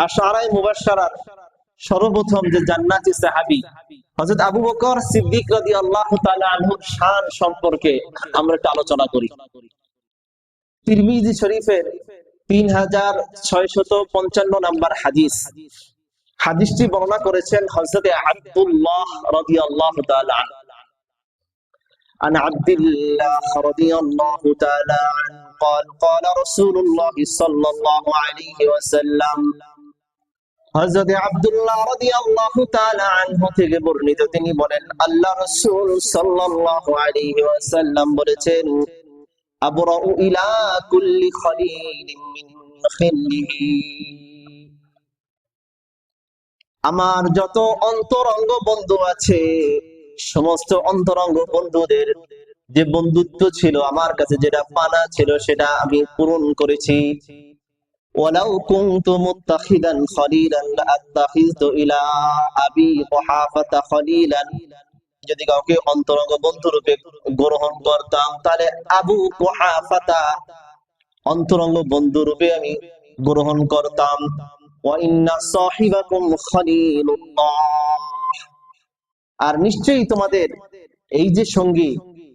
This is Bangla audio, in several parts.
আশআরায়ে মুবাশশারার সর্বপ্রথম যে জান্নাতি সাহাবী হযরত আবু বকর সিদ্দিক রাদিয়াল্লাহু তাআলা আনহুর শান সম্পর্কে আমরা একটু আলোচনা করি। তিরমিজি শরীফের 3655 নম্বর হাদিস। হাদিসটি বর্ণনা করেছেন হযরত আব্দুল্লাহ রাদিয়াল্লাহু তাআলা আনহু। عن عبد الله رضي الله تعالى عنه قال قال رسول الله صلى الله عليه وسلم হযরত আব্দুল্লাহ রাদিয়াল্লাহু তাআলা আনহু থেকে বর্ণিত, তিনি বলেন আল্লাহ রাসূল সাল্লাল্লাহু আলাইহি ওয়াসাল্লাম বলেছেন আবরাউ ইলা কুল্লি খলিলিন মিন খিল্লিহি, আমার যত অন্তরঙ্গ বন্ধু আছে সমস্ত অন্তরঙ্গ বন্ধুদের যে বন্ধুত্ব ছিল আমার কাছে, যেটা পানা ছিল সেটা আমি পূরণ করেছি। ওয়ালাউ কুনতু মুত্তাখিদান খলিলান লাআত্তাখিযতু ইলা আবি কুহাফাতা খলিলান, যদি কাউকে অন্তরঙ্গ বন্ধু রূপে গ্রহণ করতাম তাহলে আবু কুহাফাতা অন্তরঙ্গ বন্ধু রূপে আমি গ্রহণ করতাম। ওয়া ইন্না সাহিবাকুম খলিলুল্লাহ, আর নিশ্চয়ই তোমাদের এই যে সঙ্গী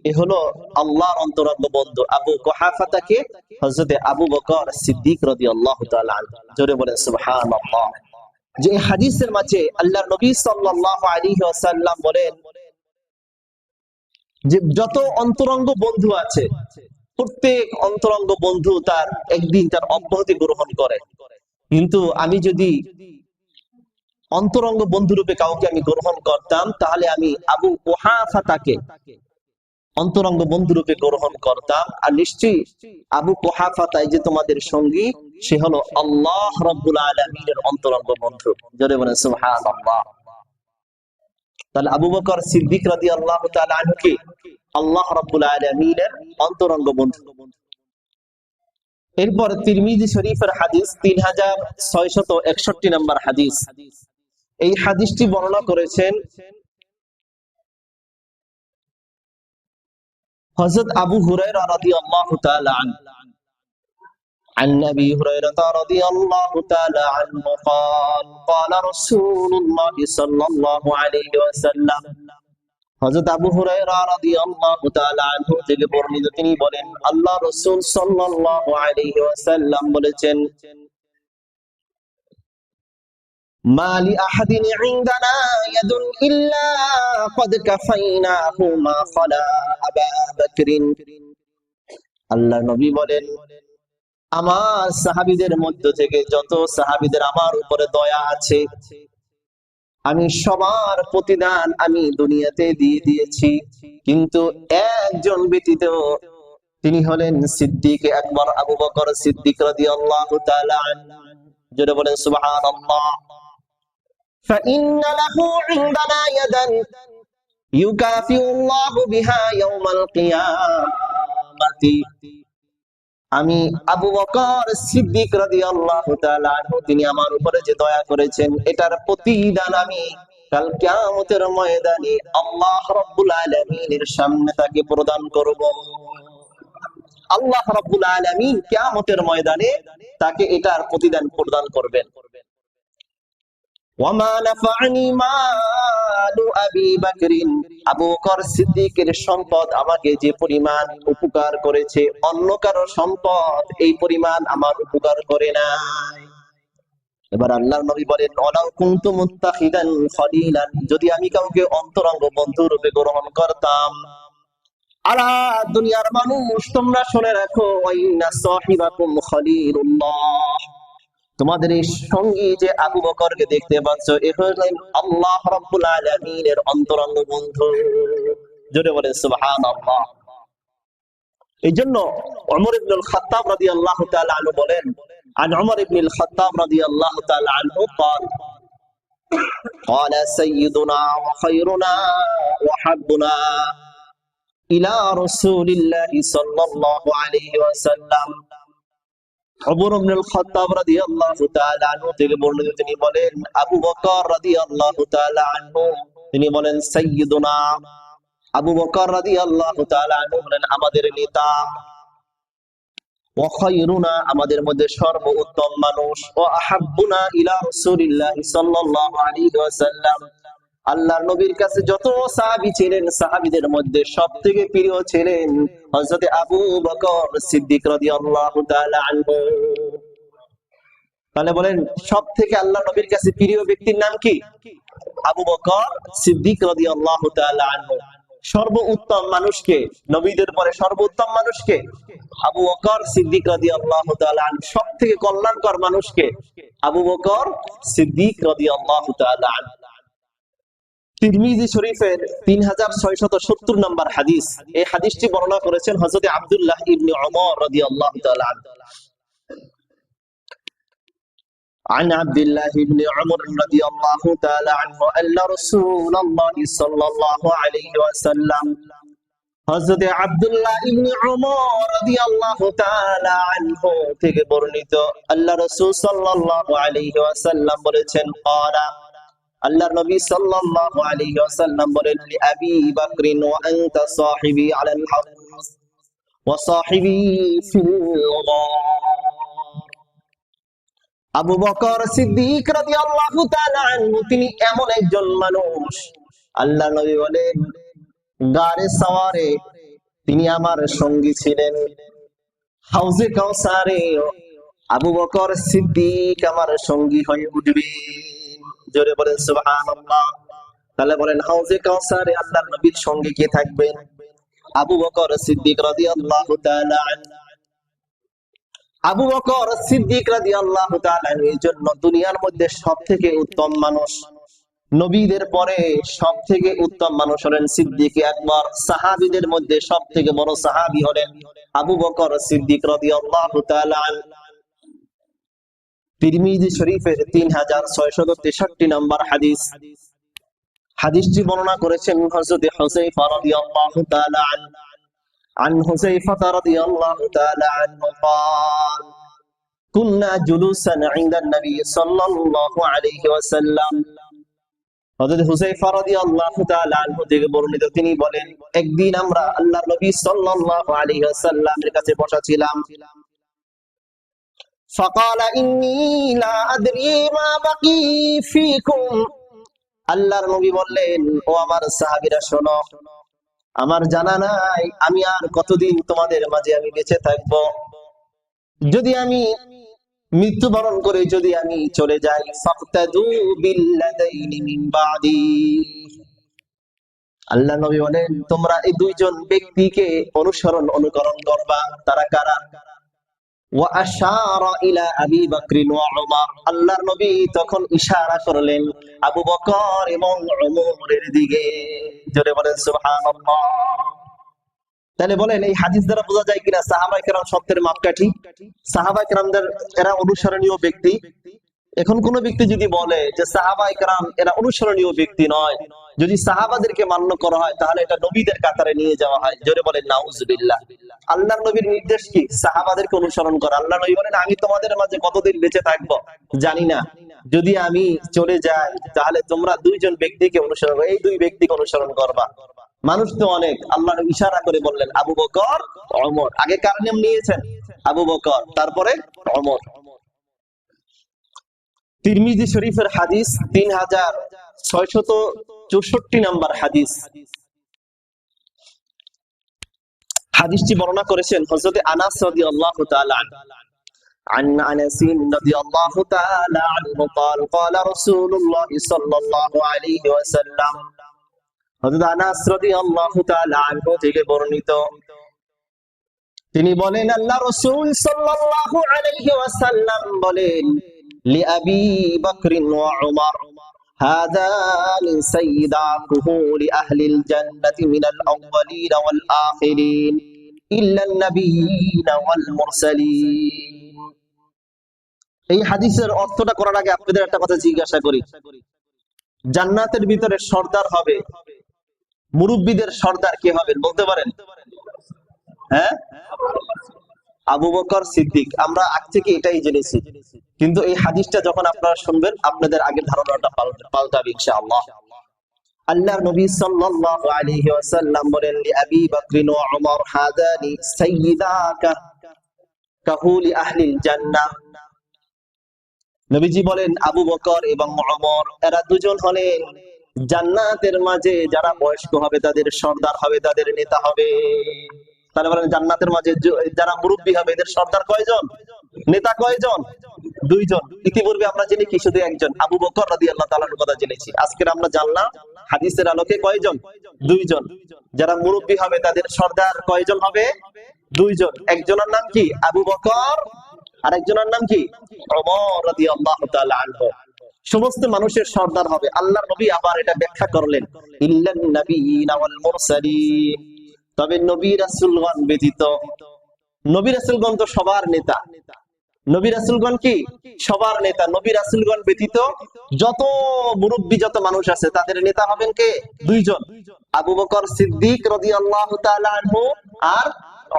এ হলো আল্লাহর অন্তরঙ্গ বন্ধু। আবু কুহাফাতাকে হযরত আবু বকর সিদ্দিক রাদিয়াল্লাহু তাআলা আনহু। জোরে বলেন সুবহানাল্লাহ। যে হাদিসের মাঝে আল্লাহর নবী সাল্লাল্লাহু আলাইহি ওয়াসাল্লাম বলেন যে যত অন্তরঙ্গ বন্ধু আছে প্রত্যেক অন্তরঙ্গ বন্ধু তার একদিন তার অব্যাহতি গ্রহণ করে, কিন্তু আমি যদি অন্তরঙ্গ বন্ধু রূপে কাউকে আমি গ্রহণ করতাম তাহলে আমি আবু কুহাফাতাকে অন্তরঙ্গ বন্ধু রূপে গ্রহণ করতাম। আর নিশ্চয়ই আবু কুহাফাতা যে তোমাদের সঙ্গী সে হলো আল্লাহ রাব্বুল আলামিনের অন্তরঙ্গ বন্ধু। জোরে বলেন সুবহানাল্লাহ। তাহলে আবু বকর সিদ্দিক রাদিয়াল্লাহু তাআলা আনহু কি আল্লাহ রাব্বুল আলামিনের অন্তরঙ্গ বন্ধু। এরপর তিরমিজি শরীফের হাদিস 3661 নম্বর হাদিস। এই হাদিসটি বর্ণনা করেছেন হযরত আবু হুরায়রা রাদিয়াল্লাহু তাআলা আনহু। عن أبي هريرة رضي الله تعالى عنه قال قال رسول الله صلى الله عليه وسلم হযরত আবু হুরায়রা রাদিয়াল্লাহু তাআলা আনহু থেকে বর্ণিত, তিনি বলেন আল্লাহ রাসূল সাল্লাল্লাহু আলাইহি ওয়াসাল্লাম বলেছেন মা লি আহাদিন ইনদানা ইয়াদুন ইল্লা ক্বাদ কাফাইনাহু মা খালা আবা বকরিন। আল্লাহ নবী বলেন আমার সাহাবীদের মধ্য থেকে যত সাহাবীদের আমার উপরে দয়া আছে আমি সবার প্রতিদান আমি দুনিয়াতে দিয়ে দিয়েছি, কিন্তু একজন ব্যতীত তিনি হলেন সিদ্দিক আকবর আবু বকর সিদ্দিক রাদিয়াল্লাহু তাআলা আনহু। জোরে বলেন সুবহানাল্লাহ। فإن له عندنا يدا يكافئ الله بها يوم القيامة। আমি আবু বকর সিদ্দিক রাদিয়াল্লাহু তাআলা আনহু তিনি আমার উপরে যে দয়া করেছেন এটার প্রতিদান আমি কাল কিয়ামতের ময়দানে আল্লাহ রাব্বুল আলামিনের সামনে তাকে প্রদান করব। আল্লাহ রাব্বুল আলামিন কিয়ামতের ময়দানে তাকে এটার প্রতিদান প্রদান করবেন। ওয়ামা নাফা'নি মালু আবি বকরিন, আবু বকর সিদ্দিকের সম্পদ আমাকে যে পরিমাণ উপকার করেছে অন্য কারো সম্পদ এই পরিমাণ আমার উপকার করে নাই। এবার আল্লাহর নবী বলেন ওয়ালাউ কুনতু মুত্তাখিদান খলিলান, যদি আমি কাউকে অন্তরঙ্গ বন্ধু রূপে গ্রহণ করতাম। আলা দুনিয়ার মানুষ তোমরা শুনে রাখো ওয়াইন্না সাহিবাকুম খলিলুল্লাহ, তোমাদের এই সঙ্গী যে আবু বকরকে দেখতে পাচ্ছ এ হলেন আল্লাহ রাব্বুল আলামিনের অন্তরঙ্গ বন্ধু। জোরে বলেন সুবহানাল্লাহ। এইজন্য ওমর ইবনুল খাত্তাব রাদিয়াল্লাহু তাআলা আনহু বলেন عن عمر بن الخطاب رضي الله تعالى عنه قال قال سيدنا وخيرنا وحبنا إلى رسول الله صلى الله عليه وسلم। ওমর ইবনুল খাত্তাব রাদিয়াল্লাহু তাআলা আনহু থেকে বর্ণিত, তিনি বলেন আবু বকর রাদিয়াল্লাহু তাআলা আনহু তিনি বলেন সাইয়্যিদুনা আবু বকর রাদিয়াল্লাহু তাআলা আনহু হলেন আমাদের নেতা। ওয়া খায়রুনা আমাদের মধ্যে সর্বোত্তম মানুষ, ওয়া আহাব্বুনা ইলা রাসূলিল্লাহি সাল্লাল্লাহু আলাইহি ওয়াসাল্লাম আল্লাহর নবীর কাছে যত সাহাবী ছিলেন সাহাবীদের মধ্যে সবথেকে প্রিয় ছিলেন হযরত আবু বকর সিদ্দিক রাদিয়াল্লাহু তাআলা আনহু। তাহলে বলেন সবথেকে আল্লাহর নবীর কাছে প্রিয় ব্যক্তির নাম কি? আবু বকর সিদ্দিক রাদিয়াল্লাহু তাআলা আনহু। সর্বোত্তম মানুষকে, নবীদের পরে সর্বোত্তম মানুষকে আবু বকর সিদ্দিক রাদিয়াল্লাহু তাআলা আনহু। সবথেকে কল্যাণকর মানুষকে আবু বকর সিদ্দিক রাদিয়াল্লাহু তাআলা আনহু। তিরমিজি শরীফের 3670 নম্বর হাদিস, এই হাদিসটি বর্ণনা করেছেন হযরত আব্দুল্লাহ ইবনে ওমর রাদিয়াল্লাহু তাআলা আনহু। عن عبد الله بن عمر رضي الله تعالى عنه أن رسول الله صلى الله عليه وسلم হযরত আব্দুল্লাহ ইবনে ওমর রাদিয়াল্লাহু তাআলা আনহু থেকে বর্ণিত আল্লাহ রাসূল সাল্লাল্লাহু আলাইহি ওয়াসাল্লাম বলেছেন ক্বালা আল্লাহর নবী সাল্লাল্লাহু আলাইহি ওয়াসাল্লাম বলেন লি আবি বকর ওয়া আনতা সাহিবি আলাল হাউজ ওয়া সাহিবি ফিল গার। আবু বকর সিদ্দিক রাদিয়াল্লাহু তাআলা আনহু তিনি এমন একজন মানুষ, আল্লাহর নবী বলেন গারে সাওয়ারে তিনি আমার সঙ্গী ছিলেন, হাউজে কাউসারে আবু বকর সিদ্দিক আমার সঙ্গী হয়ে উঠবেন। জোরে বলেন সুবহানাল্লাহ। তাহলে বলেন হাউজে কাউসারে আল্লাহর নবীর সঙ্গে কে থাকবেন? আবু বকর সিদ্দিক রাদিয়াল্লাহু তাআলা আনহু। আবু বকর সিদ্দিক রাদিয়াল্লাহু তাআলা এর জন্য দুনিয়ার মধ্যে সবথেকে উত্তম মানুষ, নবীদের পরে সবথেকে উত্তম মানুষ হলেন সিদ্দিক আকবর। সাহাবীদের মধ্যে সবথেকে বড় সাহাবী হলেন আবু বকর সিদ্দিক রাদিয়াল্লাহু তাআলা আনহু। তিরমিজি শরীফের 3663 নম্বর হাদিস, হাদিসটি বর্ণনা করেছেন হযরত হুযায়ফা রাদিয়াল্লাহু তাআলা আনহু। عن حذيفة رضي الله تعالى عنه قال كنا جلوسا عند النبي صلى الله عليه وسلم হযরত হুযায়ফা রাদিয়াল্লাহু তাআলা আনহু থেকে বর্ণিত তিনি বলেন একদিন আমরা আল্লাহর নবী সাল্লাল্লাহু আলাইহি ওয়াসাল্লামের কাছে বসা ছিলাম। فقال إني لا أدري ما بقي فيكم আল্লাহর নবী বললেন ও আমার সাহাবীরা শোনো, আমার জানা নাই আমি আর কতদিন তোমাদের মাঝে আমি বেঁচে থাকব। যদি আমি মৃত্যুবরণ করে যদি আমি চলে যাই ফাক্তাদু বিল্লাযাইনি মিন বাদি আল্লাহ নবী বলেন তোমরা এই দুইজন ব্যক্তিকে অনুকরণ করবা। তারা কারা? ওয়া আশারা ইলা আবি বকর ওয়া উমর আল্লাহর নবী তখন ইশারা করলেন আবু বকর এবং উমরের দিকে। জোরে বলেন সুবহানাল্লাহ। তাহলে বলেন এই হাদিস দ্বারা বোঝা যায় কিনা সাহাবায়ে কেরাম সত্যের মাপকাঠি, সাহাবায়ে কেরামদের এরা অনুসরণীয় ব্যক্তি। এখন কোন ব্যক্তি যদি বলে যে সাহাবায়ে কেরাম এরা অনুসরণীয় ব্যক্তি নয়, যদি সাহাবাদেরকে মান্য করা হয় তাহলে এটা নবীদের কাতারে নিয়ে যাওয়া হয়। জোরে বলেন নাউজুবিল্লাহ। আল্লাহর নবীর নির্দেশ কি? সাহাবাদেরকে অনুসরণ করা। আল্লাহ নবী বলেন আমি তোমাদের মাঝে কতদিন বেঁচে থাকবো জানি না, যদি আমি চলে যাই তাহলে তোমরা দুইজন ব্যক্তিকে অনুসরণ করবে, এই দুই ব্যক্তিকে অনুসরণ করবা। মানুষ তো অনেক, আল্লাহ নবী ইশারা করে বললেন আবু বকর ওমর। আগে কার নাম নিয়েছেন? আবু বকর, তারপরে ওমর। তিরমিজি শরীফের হাদিস 3664 নম্বর হাদিস, হাদিসটি বর্ণনা করেছেন হযরত আনাস রাদিয়াল্লাহু তাআলা আনহু। عن أنس رضي الله تعالى عنه قال قال رسول الله صلى الله عليه وسلم হযরত আনাস রাদিয়াল্লাহু তাআলা আনহু থেকে বর্ণিত তিনি বলেন আল্লাহ রাসূল সাল্লাল্লাহু আলাইহি ওয়াসাল্লাম বলেন লিআবি বকর ওয়া উমর হাযানি সাইয়্যিদা কুহুলি আহলিল জান্নাতি মিনাল আউওয়ালিন ওয়াল আখিরিন ইল্লান নাবিয়্যিন ওয়াল মুরসালিন। এই হাদিসের অর্থটা করার আগে আপনাদের একটা কথা জিজ্ঞাসা করি, জান্নাতের ভিতরে সর্দার হবে, মুরব্বিদের সর্দার কে হবে বলতে পারেন? হ্যাঁ, আবু বকর সিদ্দিক। আমরা আগ থেকে এটাই জেনেছি, কিন্তু এই হাদিসটা যখন আপনারা শুনবেন আপনাদের আগের ধারণাটা পাল্টাবে ইনশাআল্লাহ। আল্লাহর নবী সাল্লাল্লাহু আলাইহি ওয়াসাল্লাম বলেন লিআবি বকর ওয়া উমর হাদানি সাইয়্যিদাকা কাহুলি আহলিল জান্নাহ। নবীজি বলেন আবু বকর এবং ওমর এরা দুজন হলেন জান্নাতের মাঝে যারা বয়স্ক হবে, তাদের সর্দার হবে, তাদের নেতা হবে। তাহলে বলেন জান্নাতের মাঝে যারা মুরব্বী হবে এদের সর্দার কয়জন, নেতা কয়জন? দুইজন। ইতিপূর্বে আমরা জেনে কি শুধু একজন, আবু বকর রাদিয়াল্লাহু তাআলার কথা জেনেছি। আজকের আমরা জানলাম হাদিসের আলোকে কয়জন? দুইজন। যারা মুরব্বী হবে তাদের সর্দার কয়জন হবে? দুইজন। একজনের নাম কি আবু বকর, আর একজনের নাম কি ওমর রাদিয়াল্লাহু তাআলা আনহু। সমস্ত মানুষের সর্দার হবে। আল্লাহর নবী আবার এটা ব্যাখ্যা করলেন, ইল্লান নাবিয়িনা ওয়াল মুরসালিন, তবে নবী রাসূলগণ ব্যতীত। নবী রাসূলগণ তো সবার নেতা। নবী রাসূলগণ কি সবার নেতা। নবী রাসূলগণ ব্যতীত যত মুরব্বী যত মানুষ আছে তাদের নেতা হবেন কে? দুইজন, আবু বকর সিদ্দিক রাদিয়াল্লাহু তাআলা আনহু আর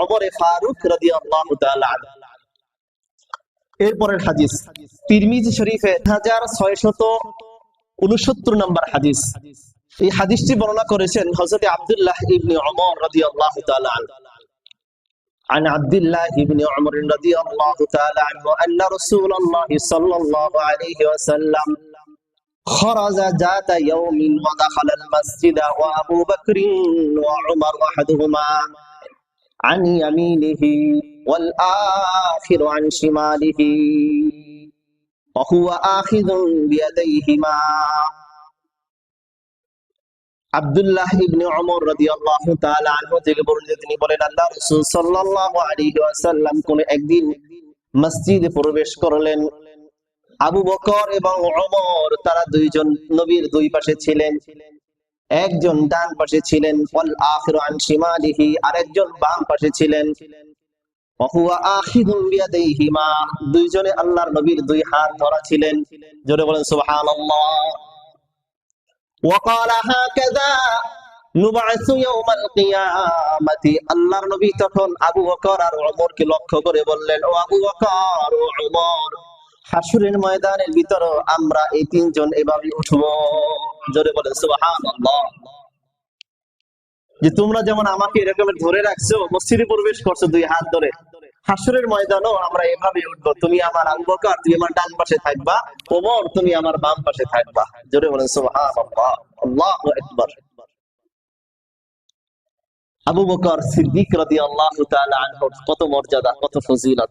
ওমর ফারুক রাদিয়াল্লাহু তাআলা আনহু। এরপরের হাদিস তিরমিজি শরীফে 1669 নম্বর হাদিস। এই হাদিসটি বর্ণনা করেছেন হযরত আব্দুল্লাহ ইবনে ওমর রাদিয়াল্লাহু তাআলা আনহু। عن عبد الله بن عمر رضي الله تعالى عنه أن رسول الله صلى الله عليه وسلم خرج ذات يوم ودخل المسجد وأبو بكر وعمر أحدهما عن يمينه والآخر عن شماله وهو آخذ بيديهما। আব্দুল্লাহ ইবনে ওমর রাদিয়াল্লাহু তাআলা আনহু থেকে বর্ণিত, তিনি বলেন আল্লাহ রাসূল সাল্লাল্লাহু আলাইহি ওয়াসাল্লাম কোন একদিন মসজিদে প্রবেশ করলেন। আবু বকর এবং ওমর তারা দুইজন নবীর দুই পাশে ছিলেন। একজন ডান পাশে ছিলেন, ওয়াল আখিরু আন শিমালিহি, আরেকজন বাম পাশে ছিলেন। ওয়া হুয়া আখিযুম বিয়াদাইহিমা, দুইজনে আল্লাহর নবীর দুই হাত ধরা ছিলেন। জোরে বলেন সুবহানাল্লাহ। وقال هكذا نبعث يوم القيامة, আল্লাহর নবী তখন আবু বকর আর ওমরকে লক্ষ্য করে বললেন, ও আবু বকর ও ওমর, হাসরের ময়দানের ভিতরে আমরা এই তিনজন এভাবে উঠব। জোরে বলেন সুবহানাল্লাহ। যে তোমরা যেমন আমাকে এরকম ধরে রাখছো, মসজিদে প্রবেশ করছো দুই হাত ধরে, হাসরের ময়দানও আমরা এভাবে উঠবো। তুমি আমার আবু বকর তুমি আমার ডান পাশে থাকবা, ওমর তুমি আমার বাম পাশে থাকবা। জোরে বলেন সুবহানাল্লাহ, আল্লাহু আকবার। আবু বকর সিদ্দিক রাদিয়াল্লাহু তাআলা আনহু কত মর্যাদা, কত ফজিলত।